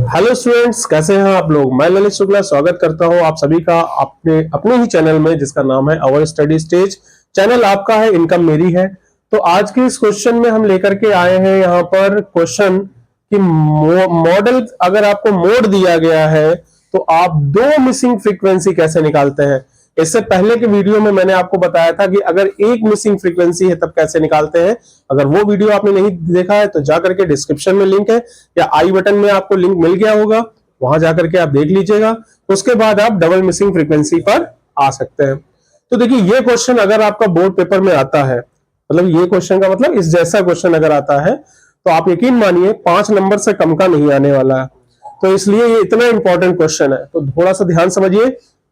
Hello students, कैसे हैं आप लोग। मैं ललित शुक्ला स्वागत करता हूं आप सभी का अपने ही चैनल में, जिसका नाम है अवर स्टडी स्टेज। चैनल आपका है, इनकम मेरी है। तो आज के इस क्वेश्चन में हम लेकर के आए हैं यहाँ पर क्वेश्चन कि मॉडल, अगर आपको मोड दिया गया है तो आप दो मिसिंग फ्रीक्वेंसी कैसे निकालते हैं। इससे पहले के वीडियो में मैंने आपको बताया था कि अगर एक मिसिंग फ्रीक्वेंसी है तब कैसे निकालते हैं। अगर वो वीडियो आपने नहीं देखा है तो जाकर के डिस्क्रिप्शन में लिंक है या आई बटन में आपको लिंक मिल गया होगा, वहां जाकर के आप देख लीजिएगा। उसके बाद आप डबल मिसिंग फ्रीक्वेंसी पर आ सकते हैं। तो देखिए, ये क्वेश्चन अगर आपका बोर्ड पेपर में आता है, मतलब ये क्वेश्चन का मतलब इस जैसा क्वेश्चन अगर आता है तो आप यकीन मानिए 5 नंबर से कम का नहीं आने वाला है। तो इसलिए ये इतना इंपॉर्टेंट क्वेश्चन है, तो थोड़ा सा ध्यान समझिए।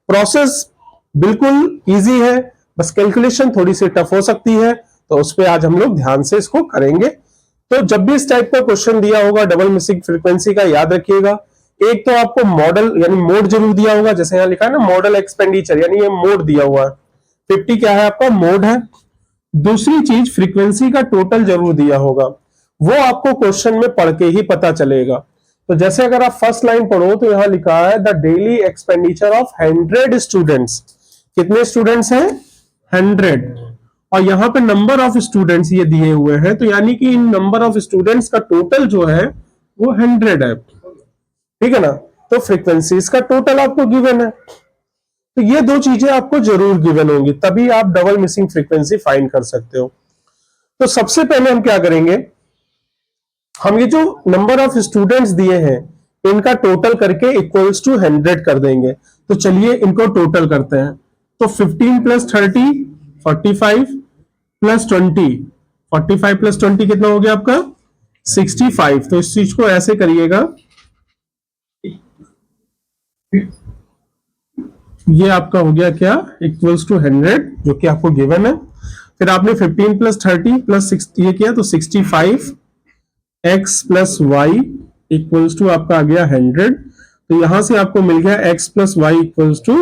प्रोसेस बिल्कुल इजी है, बस कैलकुलेशन थोड़ी सी टफ हो सकती है, तो उस पर आज हम लोग ध्यान से इसको करेंगे। तो जब भी इस टाइप का क्वेश्चन दिया होगा डबल मिसिंग फ्रीक्वेंसी का, याद रखिएगा एक तो आपको मॉडल यानी मोड जरूर दिया होगा। जैसे यहां लिखा है ना मॉडल एक्सपेंडिचर, यानी ये मोड दिया हुआ है। 50 क्या है आपका मोड है। दूसरी चीज फ्रीक्वेंसी का टोटल जरूर दिया होगा, वो आपको क्वेश्चन में पढ़ के ही पता चलेगा। तो जैसे अगर आप फर्स्ट लाइन पढ़ो तो यहां लिखा है the daily expenditure of 100 students. कितने स्टूडेंट्स हैं? 100। और यहाँ पे नंबर ऑफ स्टूडेंट्स ये दिए हुए हैं, तो यानी कि इन नंबर ऑफ स्टूडेंट्स का टोटल जो है वो 100 है। ठीक है ना। तो फ्रीक्वेंसीज का टोटल आपको गिवन है, तो ये दो चीजें आपको जरूर गिवन होंगी, तभी आप डबल मिसिंग फ्रीक्वेंसी फाइंड कर सकते हो। तो सबसे पहले हम क्या करेंगे, हम ये जो नंबर ऑफ स्टूडेंट्स दिए हैं इनका टोटल करके इक्वल्स टू 100 कर देंगे। तो चलिए इनको टोटल करते हैं। तो 15 प्लस 30 45 प्लस 20, 45 प्लस 20 कितना हो गया आपका 65। तो इस चीज को ऐसे करिएगा, ये आपका हो गया क्या इक्वल्स टू 100, जो कि आपको गिवन है। फिर आपने 15 प्लस 30 प्लस 60 ये किया तो 65 x plus Y equals to आपका आ गया 100। तो यहां से आपको मिल गया x plus Y equals to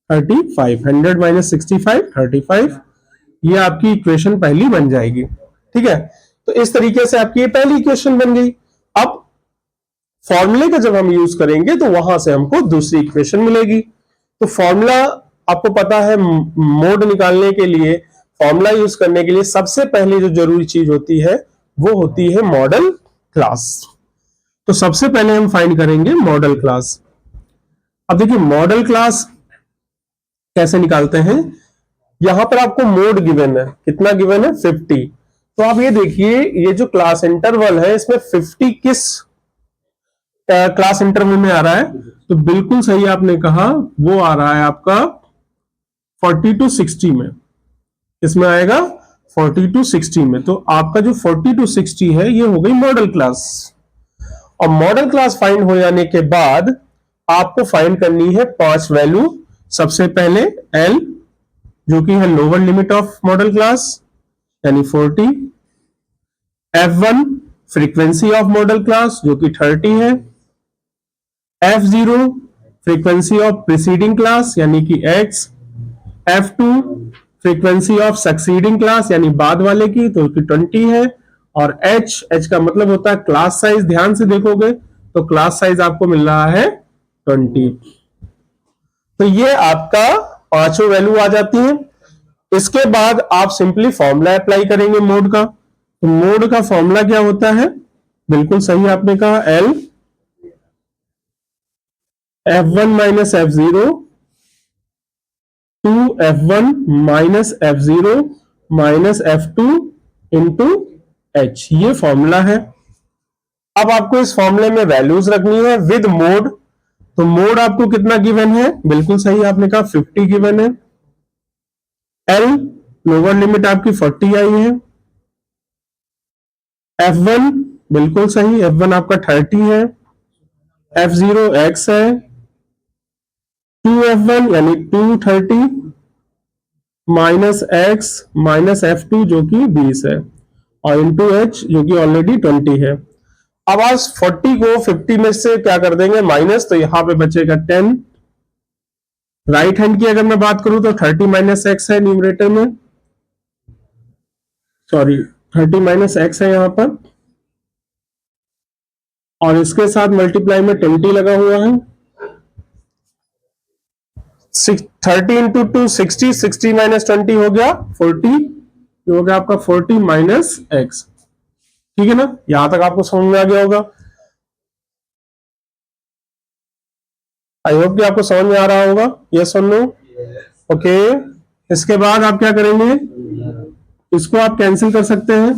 35। 100 minus 65 35, ये आपकी इक्वेशन पहली बन जाएगी। ठीक है, तो इस तरीके से आपकी ये पहली इक्वेशन बन गई। अब फॉर्मूले का जब हम यूज करेंगे तो वहां से हमको दूसरी इक्वेशन मिलेगी। तो फॉर्मूला आपको पता है, मोड निकालने के लिए, फॉर्मूला यूज करने के लिए सबसे पहले जो जरूरी चीज होती है वो होती है मॉडल क्लास। तो सबसे पहले हम फाइंड करेंगे मॉडल क्लास। अब देखिए मॉडल क्लास कैसे निकालते हैं। यहां पर आपको मोड गिवन है, कितना गिवन है 50। तो आप ये देखिए, ये जो क्लास इंटरवल है इसमें 50 किस क्लास इंटरवल में आ रहा है। तो बिल्कुल सही आपने कहा, वो आ रहा है आपका 40 टू 60 में। इसमें आएगा 40 टू 60 में। तो आपका जो 40 टू 60 है ये हो गई मॉडल क्लास। और मॉडल क्लास फाइंड हो जाने के बाद आपको फाइंड करनी है 5 वैल्यू। सबसे पहले L, जो कि है lower limit of model class यानी 40। F1 frequency of model class जो कि 30 है। F0 frequency of preceding class यानी कि X। F2 frequency of succeeding class यानी बाद वाले की, तो 20 है। और H का मतलब होता है क्लास साइज। ध्यान से देखोगे तो क्लास साइज आपको मिल रहा है 20। तो ये आपका पांचों वैल्यू आ जाती है। इसके बाद आप सिंपली फॉर्मूला अप्लाई करेंगे मोड का। तो मोड का फॉर्मूला क्या होता है, बिल्कुल सही आपने कहा, L F1 minus F0 to F1 minus F0 minus F2 into H, ये फॉर्मूला है। अब आपको इस फॉर्मूले में वैल्यूज रखनी है विद मोड। तो मोड आपको कितना गिवन है, बिल्कुल सही आपने कहा 50 गिवन है। L लोअर लिमिट आपकी 40 आई है। F1 बिल्कुल सही, F1 आपका 30 है। F0 X है। 2F1 यानी 230 माइनस X माइनस F2 जो कि 20 है, और इंटू H जो कि ऑलरेडी 20 है। अब आज 40 को 50 में से क्या कर देंगे माइनस, तो यहां पे बचेगा 10। राइट हैंड की अगर मैं बात करूं तो 30 माइनस एक्स है न्यूमरेटर में, सॉरी 30 माइनस एक्स है यहां पर। और इसके साथ मल्टीप्लाई में 20 लगा हुआ है। 30 इंटू 2 60, 60 माइनस 20 हो गया 40, ये हो गया आपका 40 माइनस एक्स। ठीक है ना, यहां तक आपको समझ में आ गया होगा। आई होप कि आपको समझ में आ रहा होगा। यस और नो? ओके। इसके बाद आप क्या करेंगे, इसको आप कैंसिल कर सकते हैं,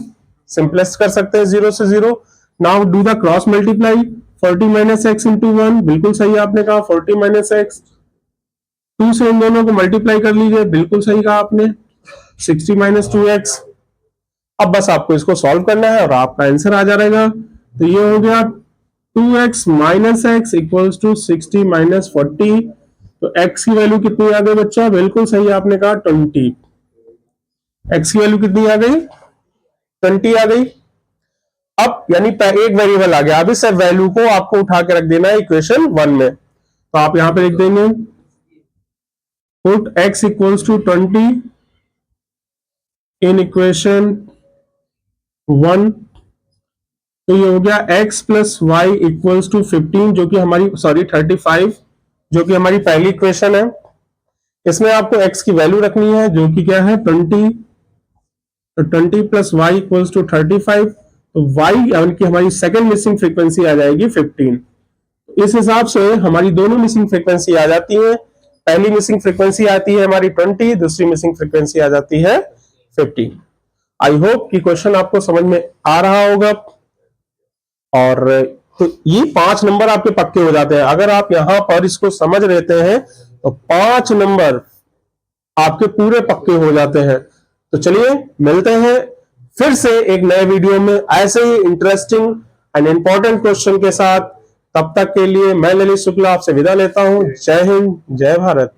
सिंपलेस्ट कर सकते हैं 0 से 0। Now do the cross multiply, 40 minus x into 1, बिल्कुल सही आपने कहा, 40 माइनस एक्स। 2 से इन दोनों को मल्टीप्लाई कर लीजिए, बिल्कुल सही कहा आपने, 60 माइनस 2x। अब बस आपको इसको सॉल्व करना है और आपका आंसर आ जाएगा। तो ये हो गया 2x minus X equals to 60 minus 40। तो x की वैल्यू कितनी आ गई बच्चा, बिल्कुल सही आपने कहा 20। x की वैल्यू कितनी आ गई, 20 आ गई। अब यानी एक वेरिएबल आ गया, अब इस वैल्यू को आपको उठा के रख देना है इक्वेशन 1 में। तो आप यहां पे लिख देंगे put x equals to 20 in equation 1। तो ये हो गया x plus Y equals to 15, जो कि हमारी 35, जो कि हमारी पहली इक्वेशन है। इसमें आपको x की वैल्यू रखनी है जो कि क्या है 20। तो 20 प्लस वाई इक्वल्स टू 35। तो y यानी कि हमारी सेकंड मिसिंग फ्रीक्वेंसी आ जाएगी 15। इस हिसाब से हमारी दोनों मिसिंग फ्रीक्वेंसी आ जाती है। पहली मिसिंग फ्रीक्वेंसी आती है हमारी 20, दूसरी मिसिंग फ्रीक्वेंसी आ जाती है 15। आई होप कि क्वेश्चन आपको समझ में आ रहा होगा। और तो ये 5 नंबर आपके पक्के हो जाते हैं अगर आप यहां पर इसको समझ लेते हैं, तो 5 नंबर आपके पूरे पक्के हो जाते हैं। तो चलिए मिलते हैं फिर से एक नए वीडियो में ऐसे ही इंटरेस्टिंग एंड इंपॉर्टेंट क्वेश्चन के साथ। तब तक के लिए मैं ललित शुक्ला आपसे विदा लेता हूं। जय हिंद, जय भारत।